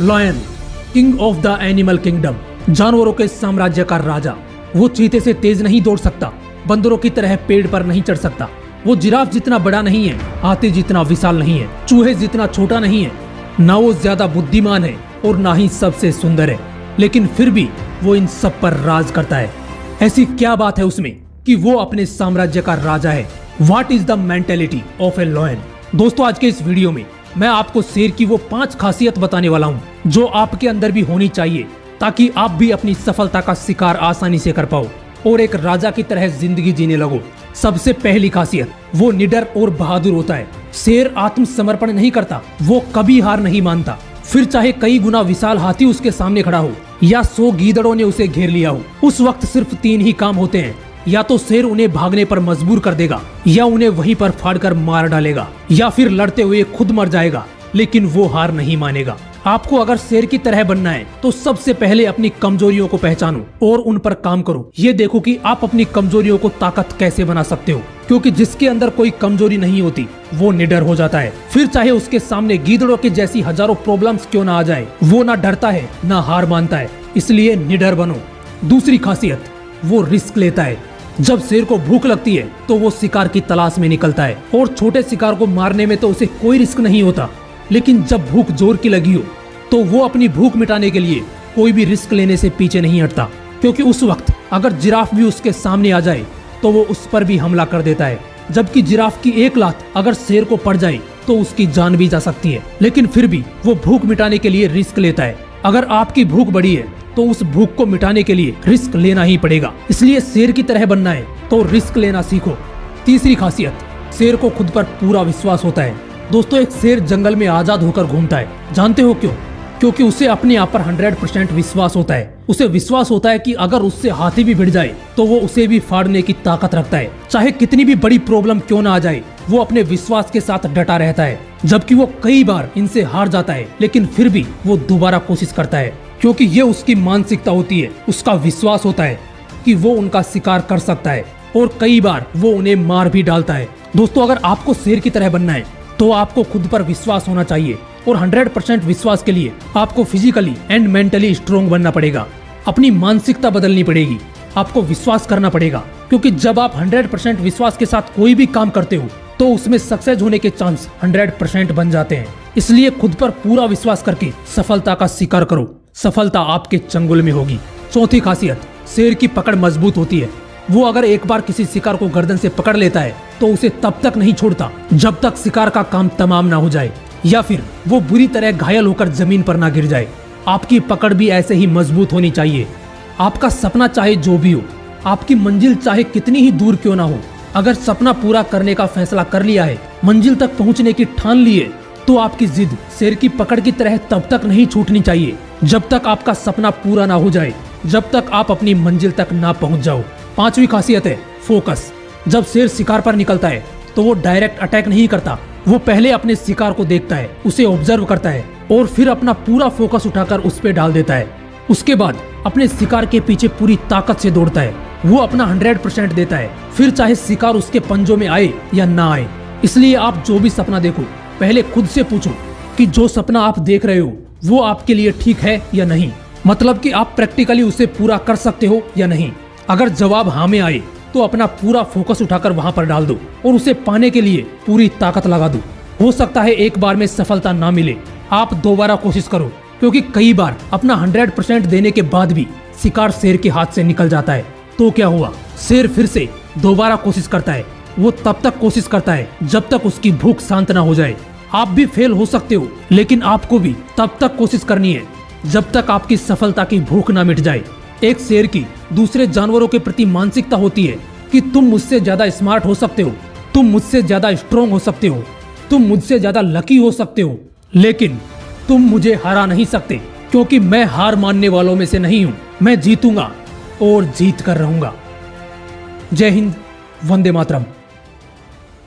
Lion, king of the animal kingdom, जानवरों के साम्राज्य का राजा। वो चीते से तेज नहीं दौड़ सकता, बंदरों की तरह पेड़ पर नहीं चढ़ सकता। वो जिराफ जितना बड़ा नहीं है, हाथी जितना विशाल नहीं है, चूहे जितना छोटा नहीं है। ना वो ज्यादा बुद्धिमान है और ना ही सबसे सुंदर है, लेकिन फिर भी वो इन सब पर राज करता है। ऐसी क्या बात है उसमें कि वो अपने साम्राज्य का राजा है? What is the mentality of a lion? दोस्तों, आज के इस वीडियो में मैं आपको शेर की वो 5 खासियत बताने वाला हूँ जो आपके अंदर भी होनी चाहिए, ताकि आप भी अपनी सफलता का शिकार आसानी से कर पाओ और एक राजा की तरह जिंदगी जीने लगो। सबसे पहली खासियत, वो निडर और बहादुर होता है। शेर आत्मसमर्पण नहीं करता, वो कभी हार नहीं मानता। फिर चाहे कई गुना विशाल हाथी उसके सामने खड़ा हो या 100 गीदड़ों ने उसे घेर लिया हो, उस वक्त सिर्फ 3 ही काम होते हैं। या तो शेर उन्हें भागने पर मजबूर कर देगा, या उन्हें वहीं पर फाड़कर मार डालेगा, या फिर लड़ते हुए खुद मर जाएगा, लेकिन वो हार नहीं मानेगा। आपको अगर शेर की तरह बनना है तो सबसे पहले अपनी कमजोरियों को पहचानो और उन पर काम करो। ये देखो कि आप अपनी कमजोरियों को ताकत कैसे बना सकते हो, क्योंकि जिसके अंदर कोई कमजोरी नहीं होती वो निडर हो जाता है। फिर चाहे उसके सामने गीदड़ों के जैसी हजारों प्रॉब्लम्स क्यों ना आ जाए, वो ना डरता है ना हार मानता है। इसलिए निडर बनो। दूसरी खासियत, वो रिस्क लेता है। जब शेर को भूख लगती है तो वो शिकार की तलाश में निकलता है, और छोटे शिकार को मारने में तो उसे कोई रिस्क नहीं होता। लेकिन जब भूख जोर की लगी हो तो वो अपनी भूख मिटाने के लिए कोई भी रिस्क लेने से पीछे नहीं हटता, क्योंकि उस वक्त अगर जिराफ भी उसके सामने आ जाए तो वो उस पर भी हमला कर देता है। जबकि जिराफ की एक लात अगर शेर को पड़ जाए तो उसकी जान भी जा सकती है, लेकिन फिर भी वो भूख मिटाने के लिए रिस्क लेता है। अगर आपकी भूख बड़ी है तो उस भूख को मिटाने के लिए रिस्क लेना ही पड़ेगा। इसलिए शेर की तरह बनना है तो रिस्क लेना सीखो। तीसरी खासियत, शेर को खुद पर पूरा विश्वास होता है। दोस्तों, एक शेर जंगल में आजाद होकर घूमता है। जानते हो क्यों? क्योंकि उसे अपने आप पर 100% विश्वास होता है। उसे विश्वास होता है कि अगर उससे हाथी भी भिड़ जाए तो वो उसे भी फाड़ने की ताकत रखता है। चाहे कितनी भी बड़ी प्रॉब्लम क्यों ना आ जाए, वो अपने विश्वास के साथ डटा रहता है। जबकि वो कई बार इनसे हार जाता है, लेकिन फिर भी वो दोबारा कोशिश करता है, क्योंकि ये उसकी मानसिकता होती है। उसका विश्वास होता है कि वो उनका शिकार कर सकता है, और कई बार वो उन्हें मार भी डालता है। दोस्तों, अगर आपको शेर की तरह बनना है तो आपको खुद पर विश्वास होना चाहिए, और 100% विश्वास के लिए आपको फिजिकली एंड मेंटली स्ट्रोंग बनना पड़ेगा। अपनी मानसिकता बदलनी पड़ेगी, आपको विश्वास करना पड़ेगा, क्योंकि जब आप 100% विश्वास के साथ कोई भी काम करते हो तो उसमें सक्सेस होने के चांस 100% बन जाते हैं। इसलिए खुद पर पूरा विश्वास करके सफलता का शिकार करो। सफलता आपके चंगुल में होगी। चौथी खासियत, शेर की पकड़ मजबूत होती है। वो अगर एक बार किसी शिकार को गर्दन से पकड़ लेता है तो उसे तब तक नहीं छोड़ता जब तक शिकार का काम तमाम ना हो जाए, या फिर वो बुरी तरह घायल होकर जमीन पर ना गिर जाए। आपकी पकड़ भी ऐसे ही मजबूत होनी चाहिए। आपका सपना चाहे जो भी हो, आपकी मंजिल चाहे कितनी ही दूर क्यों ना हो, अगर सपना पूरा करने का फैसला कर लिया है, मंजिल तक पहुंचने की ठान ली है, तो आपकी जिद शेर की पकड़ की तरह तब तक नहीं छूटनी चाहिए जब तक आपका सपना पूरा ना हो जाए, जब तक आप अपनी मंजिल तक ना पहुंच जाओ। पांचवी खासियत है फोकस। जब शेर शिकार पर निकलता है तो वो डायरेक्ट अटैक नहीं करता। वो पहले अपने शिकार को देखता है, उसे ऑब्जर्व करता है, और फिर अपना पूरा फोकस उठाकर उस पे डाल देता है। उसके बाद अपने शिकार के पीछे पूरी ताकत से दौड़ता है। वो अपना 100% देता है, फिर चाहे शिकार उसके पंजों में आए या ना आए। इसलिए आप जो भी सपना देखो, पहले खुद से पूछो कि जो सपना आप देख रहे हो वो आपके लिए ठीक है या नहीं। मतलब कि आप प्रैक्टिकली उसे पूरा कर सकते हो या नहीं। अगर जवाब हाँ में आए तो अपना पूरा फोकस उठाकर वहां पर डाल दो और उसे पाने के लिए पूरी ताकत लगा दो। हो सकता है एक बार में सफलता ना मिले, आप दोबारा कोशिश करो, क्योंकि कई बार अपना 100% देने के बाद भी शिकार शेर के हाथ से निकल जाता है। तो क्या हुआ, शेर फिर से दोबारा कोशिश करता है। वो तब तक कोशिश करता है जब तक उसकी भूख शांत ना हो जाए। आप भी फेल हो सकते हो, लेकिन आपको भी तब तक कोशिश करनी है जब तक आपकी सफलता की भूख ना मिट जाए। एक शेर की दूसरे जानवरों के प्रति मानसिकता होती है कि तुम मुझसे ज्यादा स्मार्ट हो सकते हो, तुम मुझसे ज्यादा स्ट्रोंग हो सकते हो, तुम मुझसे ज्यादा लकी हो सकते हो, लेकिन तुम मुझे हरा नहीं सकते, क्योंकि मैं हार मानने वालों में से नहीं हूं। मैं जीतूंगा और जीत कर रहूंगा। जय हिंद, वंदे मातरम।